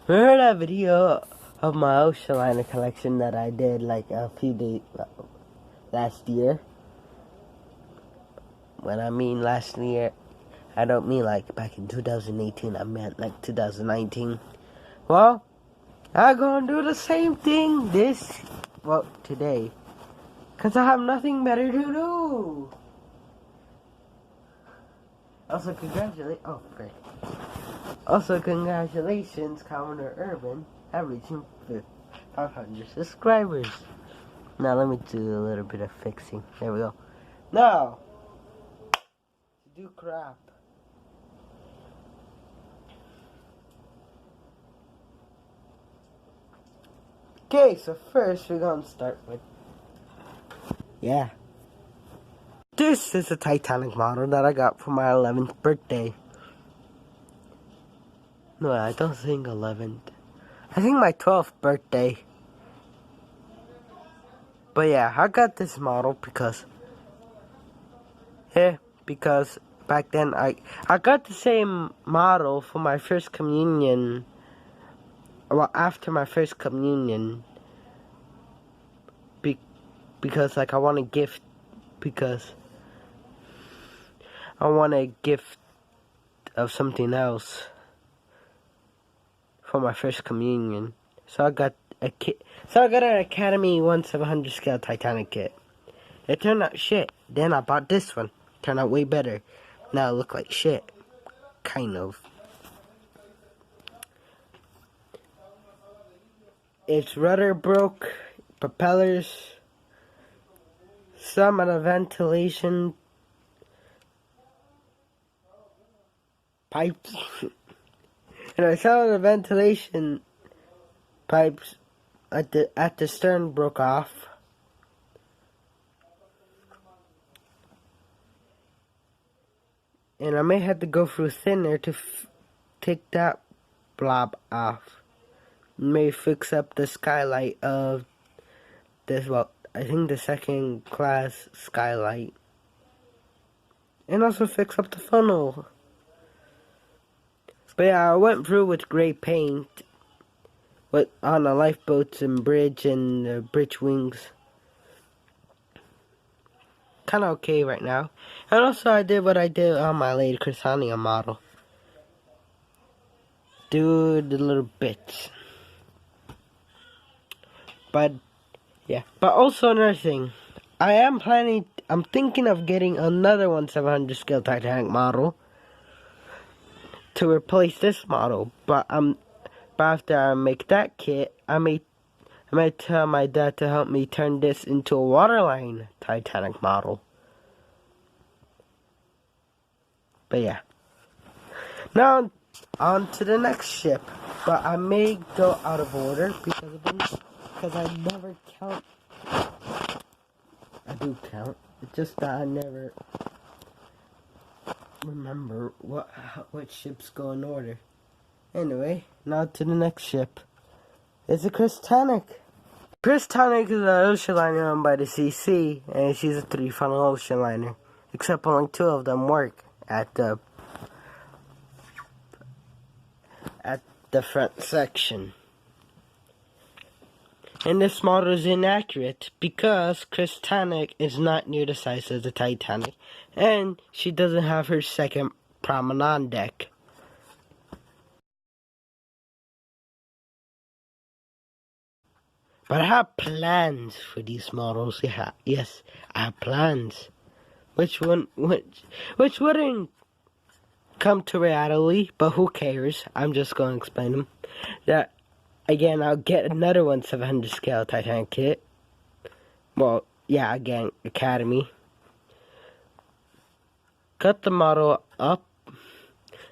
Remember that video of my ocean liner collection that I did like a few days last year? When I mean last year, I don't mean like back in 2018, I meant like 2019. Well, I'm gonna do the same thing today. Cause I have nothing better to do. Also, congratulations, Commoner Urban, on reaching 500 subscribers. Now let me do a little bit of fixing. There we go. Now, to do crap. Okay, so first we're gonna start with, this is a Titanic model that I got for my 11th birthday. No, I don't think 11th. I think my 12th birthday. But yeah, I got this model because back then I got the same model for my first communion. Well, after my first communion. Because like I want a gift of something else for my first communion. So I got an Academy 1/700 scale Titanic kit. It turned out shit. Then I bought this one. Turned out way better. Now it look like shit. Kind of. Its rudder broke, propellers, some of the ventilation pipes. Some of the ventilation pipes at the stern broke off. And I may have to go through thinner to take that blob off. May fix up the skylight of this, I think the second class skylight. And also fix up the funnel. But yeah, I went through with gray paint on the lifeboats and bridge and the bridge wings. Kind of okay right now. And also I did what I did on my Lady Christina model. Do the little bits. But yeah. But also another thing. I'm thinking of getting another 1/700 scale Titanic model to replace this model. But after I make that kit, I may tell my dad to help me turn this into a waterline Titanic model. But yeah. Now on to the next ship. But I may go out of order because I never count. I do count. It's just that I never remember what ships go in order. Anyway, now to the next ship. It's a Titanic. Titanic is an ocean liner owned by the CC, and she's a 3-funnel ocean liner. Except only 2 of them work at the front section. And this model is inaccurate because Titanic is not near the size of the Titanic, and she doesn't have her second promenade deck. But I have plans for these models. Yeah, yes, I have plans. Which wouldn't come to reality, but who cares? I'm just going to explain them. That again, I'll get another 1/700 scale Titanic kit. Well, yeah, again, Academy. Cut the model up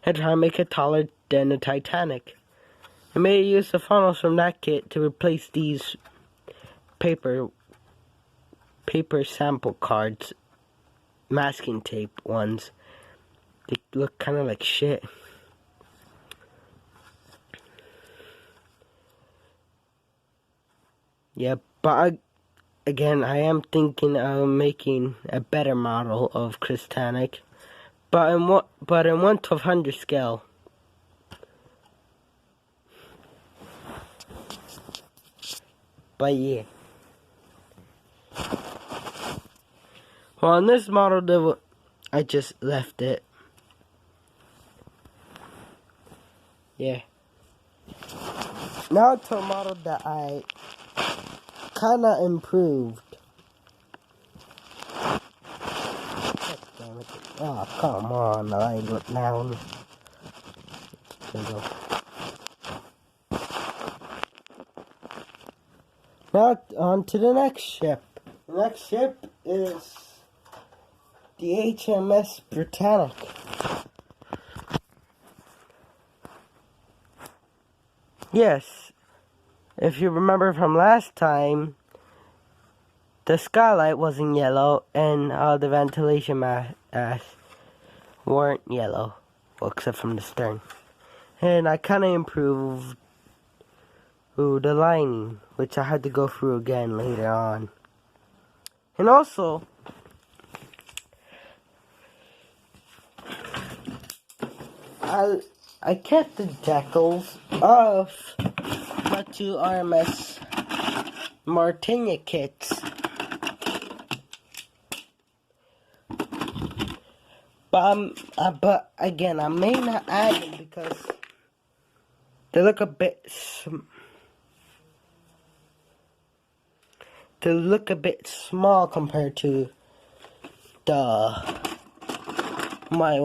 and try to make it taller than the Titanic. I may use the funnels from that kit to replace these paper sample cards, masking tape ones. They look kind of like shit. Yeah, but again, I am thinking of making a better model of Titanic, but in 1/1200 scale. But yeah. Well, on this model, I just left it. Yeah. Now to a model that I kinda improved. Oh, come on, I look down. Now on to the next ship. The next ship is the HMS Britannic. Yes, if you remember from last time, the skylight wasn't yellow and all the ventilation masks weren't yellow, well, except from the stern. And I kind of improved the lining, which I had to go through again later on. And also, I kept the decals of my two RMS Mauritania kits. But again, I may not add them because they look a bit small compared to my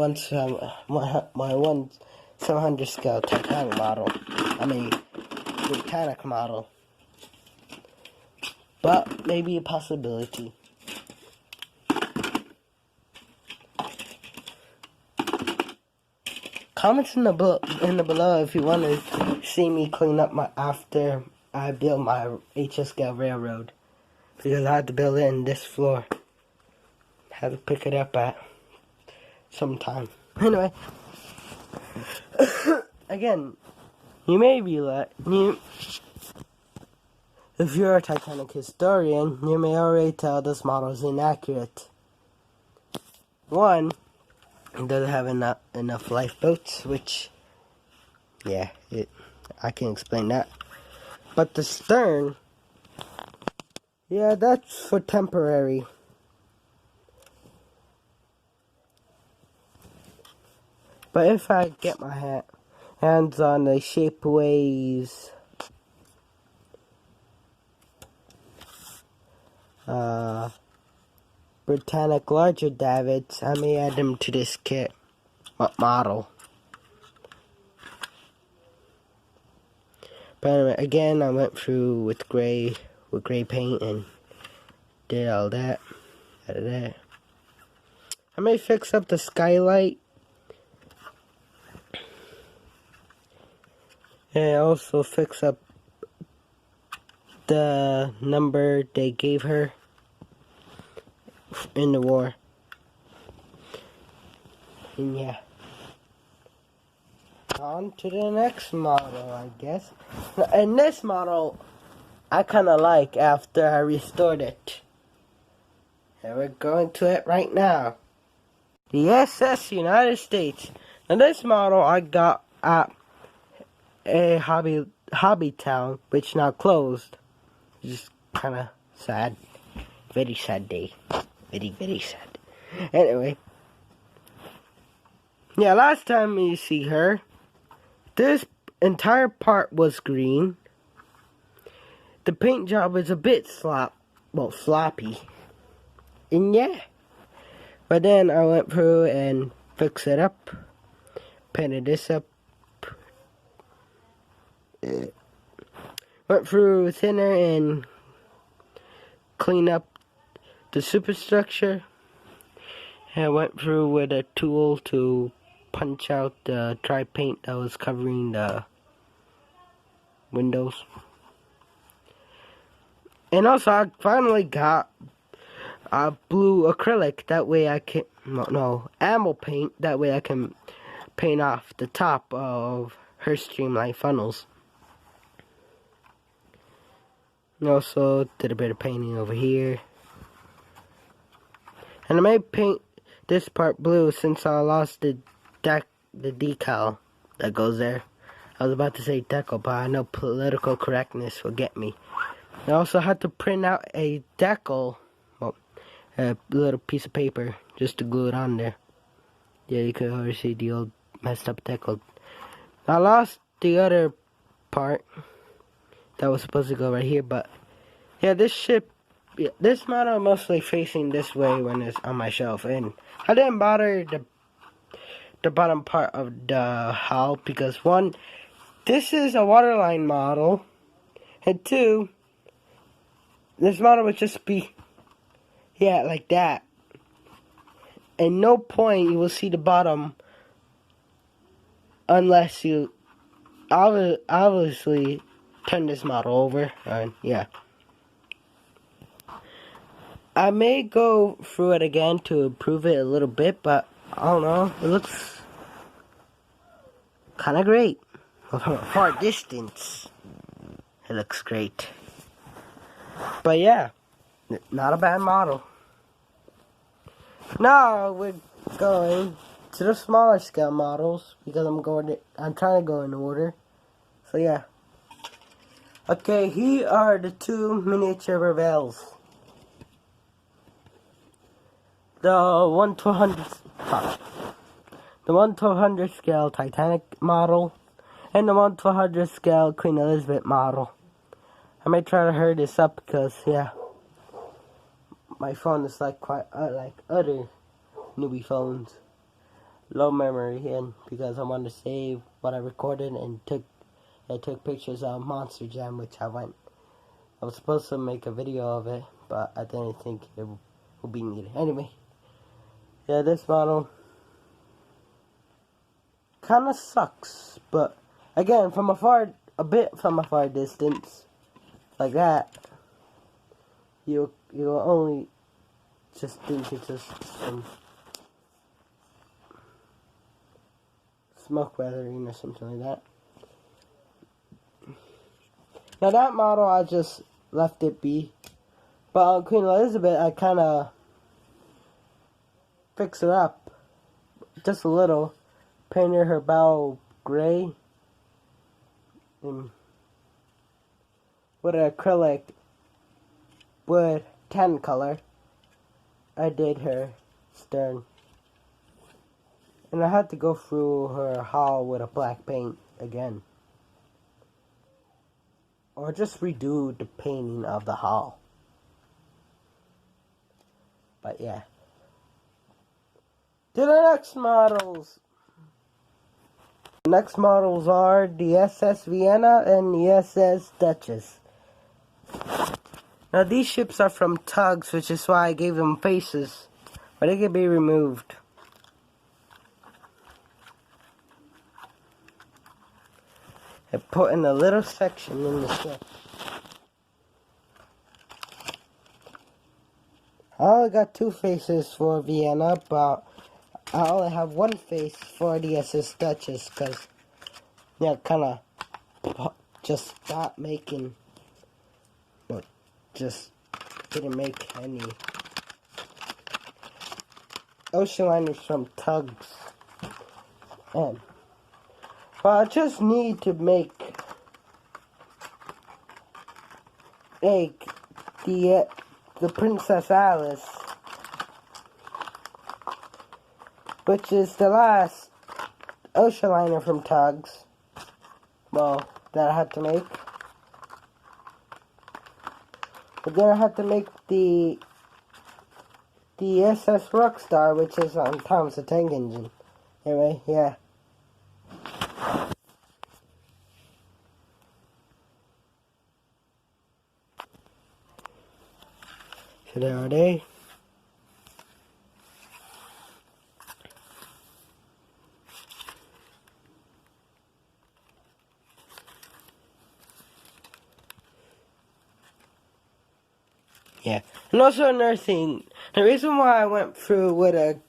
700 scale Titanic model. I mean, Titanic model. But maybe a possibility. Comments in the below if you want to see me clean up after I build my HMS railroad, because I had to build it in this floor. Had to pick it up at some time. Anyway, again, you may be if you're a Titanic historian, you may already tell this model is inaccurate. One, it doesn't have enough lifeboats, which, yeah, I can explain that. But the stern, yeah, that's for temporary. But if I get my hands on the Shapeways Britannic larger davits, I may add them to this kit model. But anyway, again, I went through with gray paint and did all that. Added that. I may fix up the skylight. And also fix up the number they gave her in the war. And yeah. On to the next model, I guess. And this model, I kind of like after I restored it. And we're going to it right now. The SS United States. Now this model I got at a hobby town, which now closed. Just kind of sad. Very sad day. Very sad. Anyway. Yeah, last time you see her, this entire part was green. The paint job was a bit sloppy. And yeah. But then I went through and fixed it up. Painted this up. Went through thinner and cleaned up the superstructure. And I went through with a tool to punch out the dry paint that was covering the windows. And also I finally got blue acrylic, that way I can, ammo paint, that way I can paint off the top of her streamline funnels. And also did a bit of painting over here. And I may paint this part blue since I lost the decal that goes there. I was about to say decal, but I know political correctness will get me. I also had to print out a decal, well, a little piece of paper, just to glue it on there. Yeah, you can already see the old messed up decal. I lost the other part that was supposed to go right here, but yeah, this ship, yeah, this model mostly facing this way when it's on my shelf, and I didn't bother the bottom part of the hull because one, this is a waterline model, and two, this model would just be, yeah, like that. At no point you will see the bottom unless you obviously turn this model over, and yeah. I may go through it again to improve it a little bit, but I don't know, it looks kind of great. From a far distance, it looks great. But yeah, not a bad model. Now we're going to the smaller scale models because I'm trying to go in order. So yeah. Okay, here are the two miniature Revels. The 1/1200 scale Titanic model, and the 1/1200 scale Queen Elizabeth model. I may try to hurry this up because, yeah, my phone is like like other newbie phones, low memory, and because I want to save what I recorded and I took pictures of Monster Jam, which I was supposed to make a video of it, but I didn't think it would be needed. Anyway, yeah, this model kind of sucks, but again, a bit from a far distance, like that, you will only just think it's just some smoke weathering or something like that. Now that model, I just left it be, but on Queen Elizabeth, I kind of fixed it up just a little. Painted her bow gray with an acrylic wood tan color. I did her stern, and I had to go through her hull with a black paint again, or just redo the painting of the hull. But yeah, to the next models. The next models are the SS Vienna and the SS Duchess. Now these ships are from Tugs, which is why I gave them faces, but they can be removed. I put in a little section in the ship. I only got two faces for Vienna, but I only have one face for the SS Duchess because, yeah, kind of just stopped making, but just didn't make any ocean liners from Tugs. But I just need to make the Princess Alice, which is the last ocean liner from Tugs, well, that I had to make. But then I had to make the SS Rockstar, which is on Thomas the Tank Engine. Anyway, yeah. So there are they. Yeah. And also another thing, the reason why I went through with a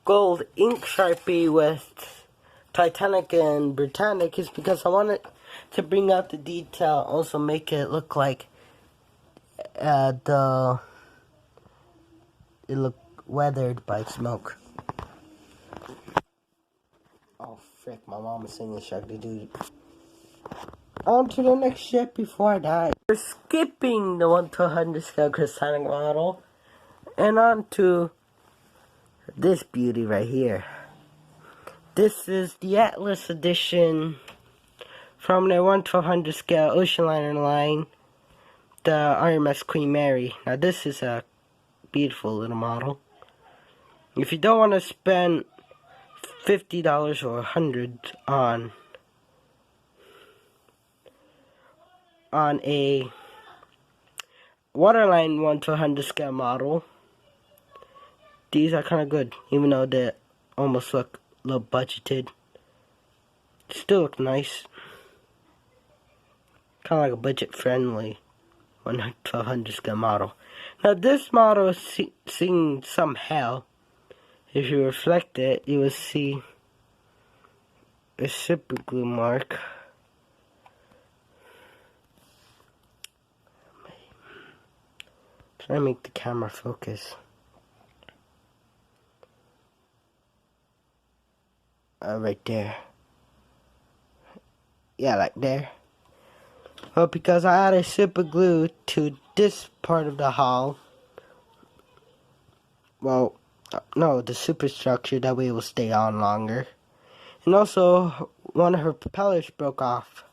gold ink Sharpie with Titanic and Britannic is because I wanted to bring out the detail, also make it look like it looked weathered by smoke. Oh frick, my mom is singing Shark the Dude. on to the next ship before I die. We're skipping the 1/200 scale Titanic model and on to this beauty right here. This is the Atlas edition from the 1/1200 scale ocean liner line, the HMS Queen Mary. Now this is a beautiful little model. If you don't want to spend $50 or $100 on a waterline 1/100 scale model, these are kind of good, even though they almost look a little budgeted. Still look nice. Kind of like a budget friendly 1/1200 scale model. Now this model is seeing some hell. If you reflect it, you will see a super glue mark. Try to make the camera focus. Right there. Yeah, like there. Well, because I added super glue to this part of the hull. Well, no, the superstructure, that way it will stay on longer. And also, one of her propellers broke off.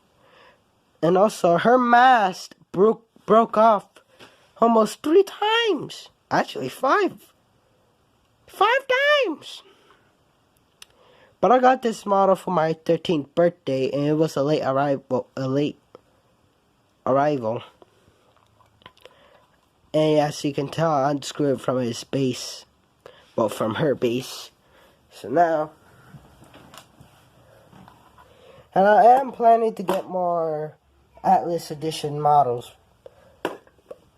And also, her mast broke off almost 3 times. Actually, 5. 5 times! But I got this model for my 13th birthday, and it was a late arrival. And as you can tell, I unscrewed it from his base. Well, from her base. So now, and I am planning to get more Atlas edition models.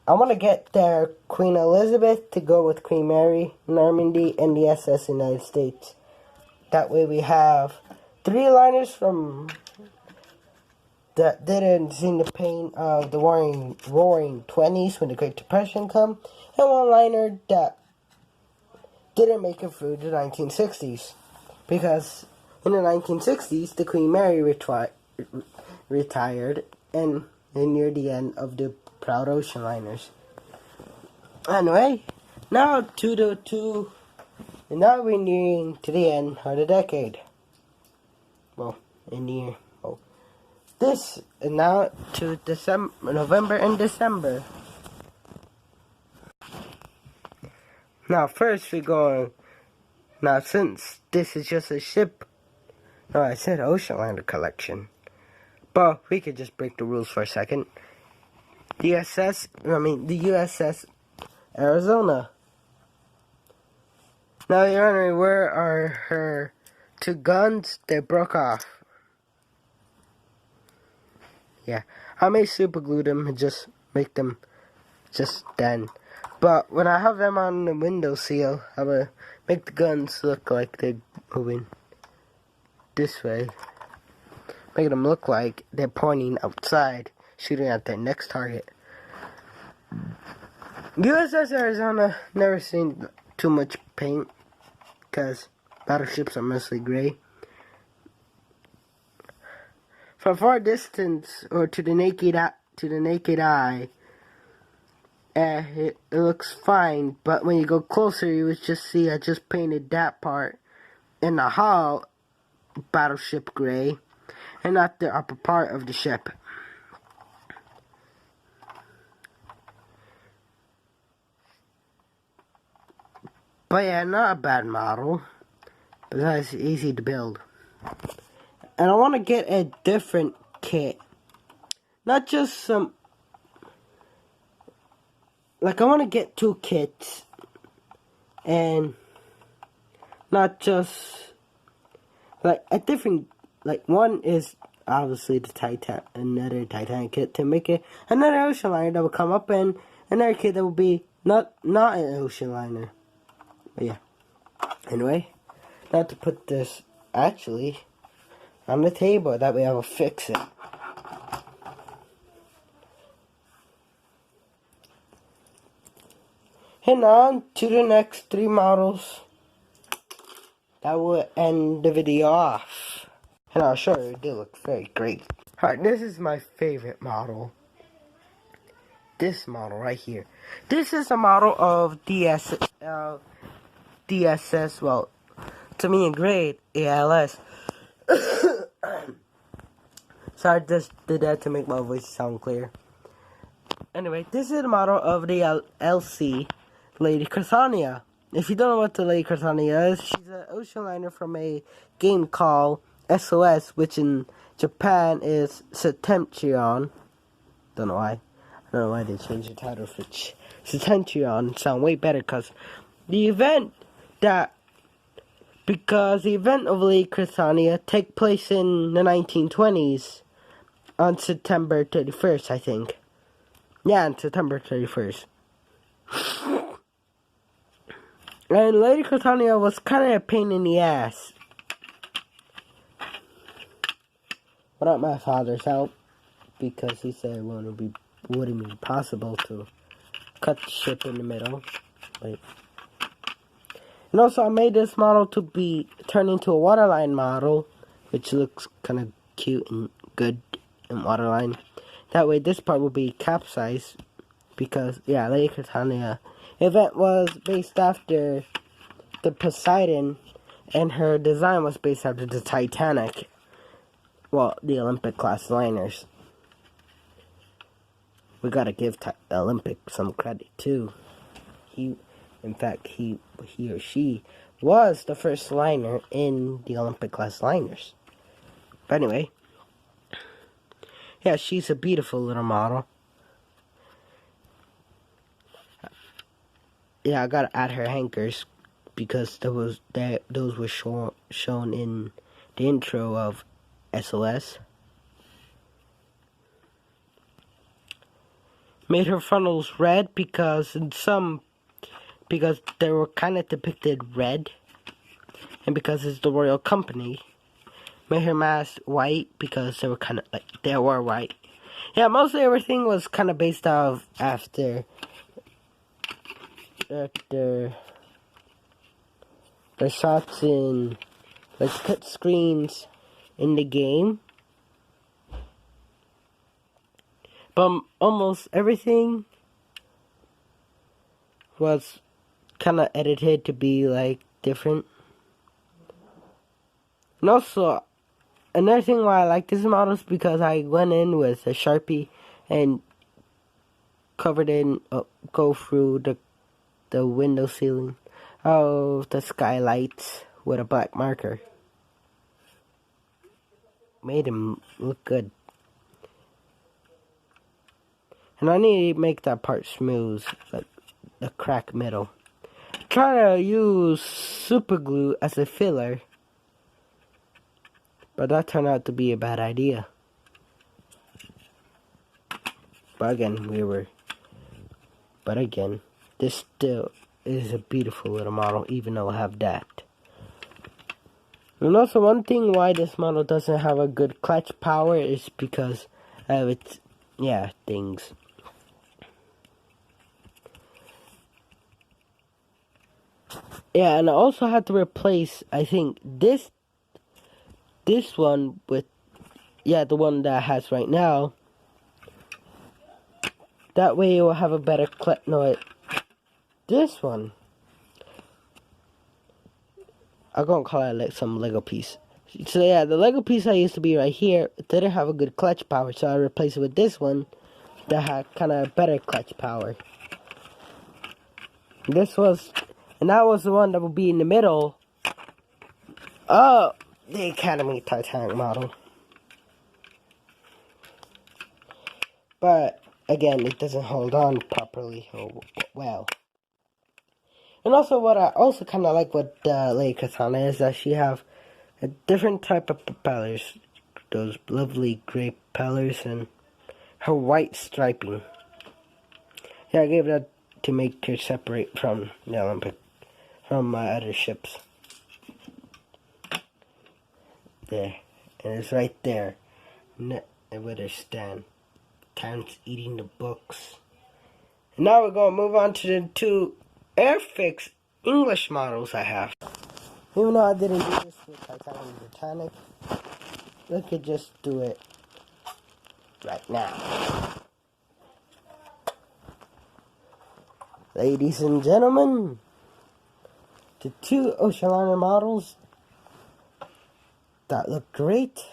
I want to get their Queen Elizabeth to go with Queen Mary, Normandy, and the SS United States. That way we have 3 liners from that didn't see the pain of the roaring 20s when the Great Depression come, and 1 liner that didn't make it through the 1960s. Because in the 1960s, the Queen Mary retired and near the end of the proud ocean liners. Anyway, now now we're nearing to the end of the decade. Well, in the year. Oh, this is now to November and December. Now first we're going. Now since this is just a ship. No, I said ocean liner collection. But we could just break the rules for a second. The USS Arizona. Now you're wondering, where are her 2 guns? They broke off. Yeah, I may super glue them and just make them just then. But when I have them on the window seal, I will make the guns look like they're moving this way. Make them look like they're pointing outside, shooting at their next target. USS Arizona, never seen too much paint, because battleships are mostly gray. From far distance, or to the naked eye, it looks fine. But when you go closer, you would just see I just painted that part in the hull battleship gray, and not the upper part of the ship. But yeah, not a bad model, but that's easy to build. And I want to get a different kit. Not just some, like I want to get 2 kits. And not just, like a different, like one is obviously the another Titanic kit to make it another ocean liner that will come up, and another kit that will be not an ocean liner. But yeah. Anyway, now to put this actually on the table, that way I will fix it. And on to the next 3 models. That will end the video off. And I'll show you, they look very great. Alright, this is my favorite model. This model right here. This is a model of DSS, well, to me in grade, ALS. So I just did that to make my voice sound clear. Anyway, this is the model of the LC Lady Christina. If you don't know what the Lady Christina is, she's an ocean liner from a game called SOS, which in Japan is Septentrion. Don't know why. I don't know why they changed the title for Septentrion. Sound way better because the event of Lady Christina take place in the 1920s on September 31st, I think. Yeah, on September 31st. And Lady Christina was kind of a pain in the ass. Without my father's help, because he said it wouldn't be possible to cut the ship in the middle. Wait. And also, I made this model to be turned into a waterline model, which looks kind of cute and good in waterline. That way, this part will be capsized, because, yeah, Lady Christina event was based after the Poseidon, and her design was based after the Titanic. Well, the Olympic class liners. We gotta give Olympic some credit too. He or she was the first liner in the Olympic class liners. But anyway, yeah, she's a beautiful little model. Yeah, I gotta add her anchors because those were shown in the intro of SOS. Made her funnels red because they were kind of depicted red, and because it's the royal company. Made her mask white because they were kind of they were white. Yeah, mostly everything was kind of based off after the shots in split screens in the game. But almost everything was kind of edited to be different. And also, another thing why I like this model is because I went in with a Sharpie and go through the window ceiling of the skylights with a black marker. Made him look good. And I need to make that part smooth, like the crack middle. Try to use super glue as a filler, but that turned out to be a bad idea. But again, this still is a beautiful little model, even though I have that. And also, one thing why this model doesn't have a good clutch power is because of its, things. Yeah, and I also had to replace, I think, this one with, the one that it has right now. That way it will have a better clutch. No, this one. I'm gonna call it some Lego piece. So yeah, the Lego piece I used to be right here didn't have a good clutch power, so I replaced it with this one that had kind of better clutch power. And that was the one that would be in the middle of the Academy Titanic model. But again, it doesn't hold on properly or well. And also, what I also kind of like with Lady Christina is that she have a different type of propellers. Those lovely gray propellers and her white striping. Yeah, I gave that to make her separate from the Olympic, from my other ships. There. And it's right there. With her stand. Terrence eating the books. And now we're going to move on to the two Airfix English models I have. Even though I didn't do this with Titanic and Britannic, we could just do it right now. Ladies and gentlemen, the two ocean liner models that look great.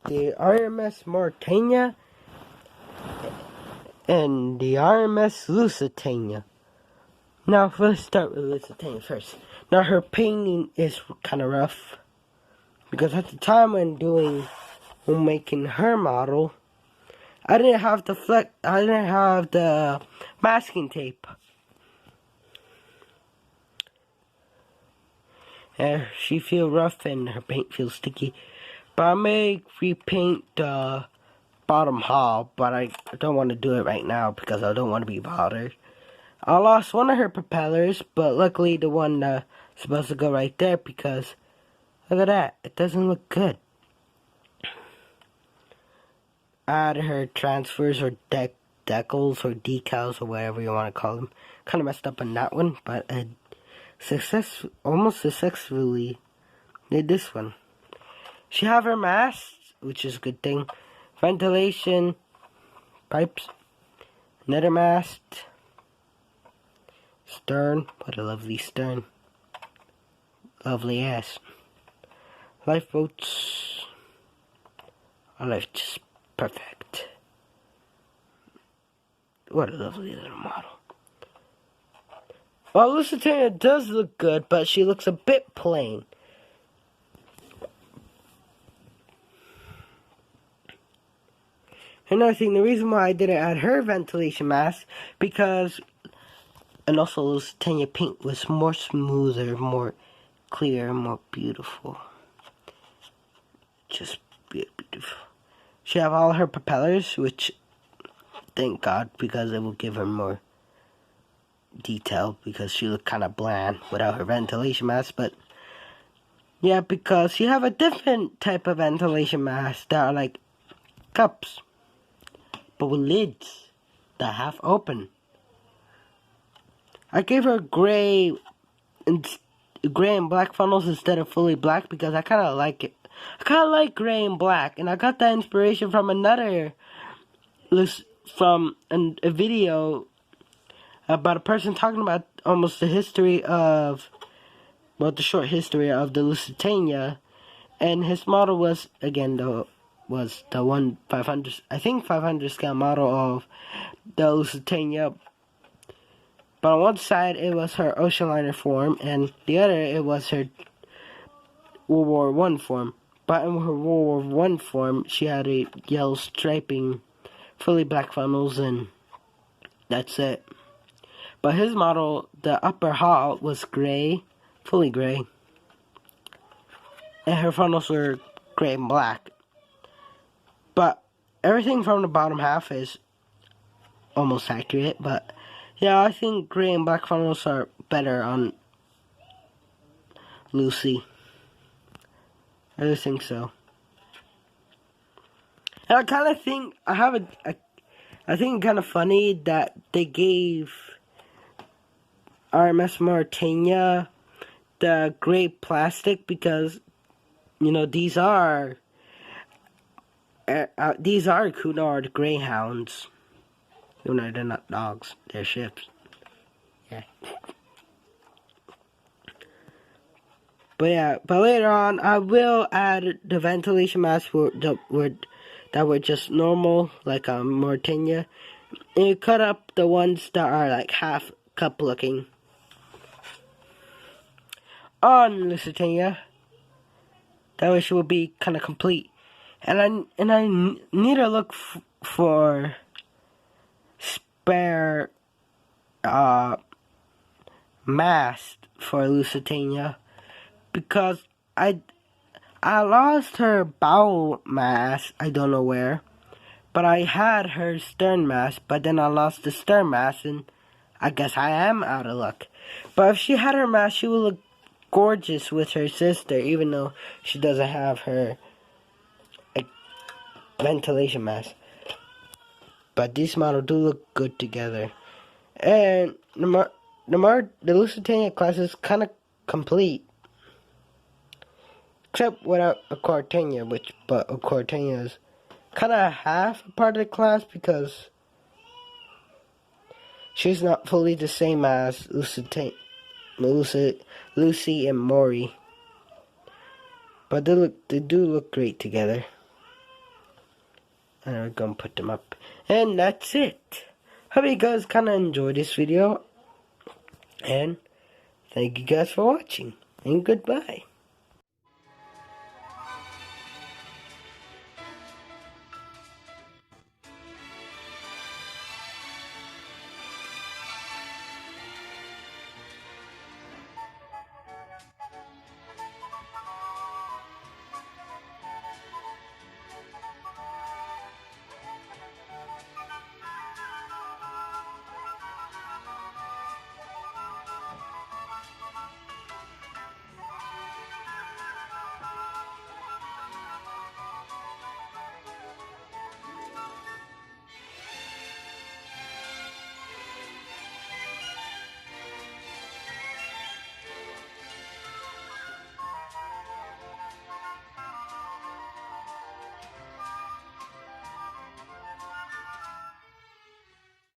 The HMS Mauritania and the HMS Lusitania. Now, let's start with Lusitania first. Now, her painting is kind of rough because at the time when making her model, I didn't have the masking tape. She feels rough and her paint feels sticky. But I may repaint the bottom hull, but I don't want to do it right now because I don't want to be bothered. I lost one of her propellers, but luckily the one that's supposed to go right there because look at that, it doesn't look good. Add her transfers or decals or decals or whatever you want to call them. Kind of messed up on that one, but I almost successfully did this one. She have her mast, which is a good thing. Ventilation pipes, another mast, stern. What a lovely stern. Lovely ass. Lifeboats. Our life just perfect. What a lovely little model. Well, Lusitania does look good, but she looks a bit plain. Another thing, the reason why I didn't add her ventilation mask, and also Lusitania paint was more smoother, more clear, more beautiful. Just beautiful. She have all her propellers, which, thank God, because it will give her more detail, because she looked kind of bland without her ventilation mask, but yeah, because you have a different type of ventilation mask that are like cups, but with lids that half open. I gave her gray and black funnels instead of fully black because I kind of like it. I kind of like gray and black, and I got that inspiration from a video about a person talking about almost the short history of the Lusitania, and his model was, again, the 500 scale model of the Lusitania. But on one side it was her ocean liner form, and the other it was her World War I form. But in her World War I form, she had a yellow striping, fully black funnels, and that's it. But his model, the upper hull was gray, fully gray, and her funnels were gray and black. But everything from the bottom half is almost accurate, but yeah, I think gray and black funnels are better on Lucy. I just think so. And I kind of think, I think kind of funny that they gave HMS Mauritania the gray plastic because, you know, these are Cunard Greyhounds. You know, they're not dogs, they're ships. Yeah. But later on, I will add the ventilation masks that were just normal, like Mauritania, and cut up the ones that are like half cup looking on Lusitania. That way she will be kind of complete. And I need to look for spare mast for Lusitania, because I lost her bow mast, I don't know where, but I had her stern mast, but then I lost the stern mast, and I guess I am out of luck. But if she had her mast, she would look gorgeous with her sister, even though she doesn't have her ventilation mask. But these models do look good together. And the Lusitania class is kind of complete. except without Aquatania, but Aquatania is kind of half a part of the class because she's not fully the same as Lucy and Maury. But they do look great together. And I'm gonna put them up. And that's it. Hope you guys kinda enjoyed this video. And thank you guys for watching. And goodbye.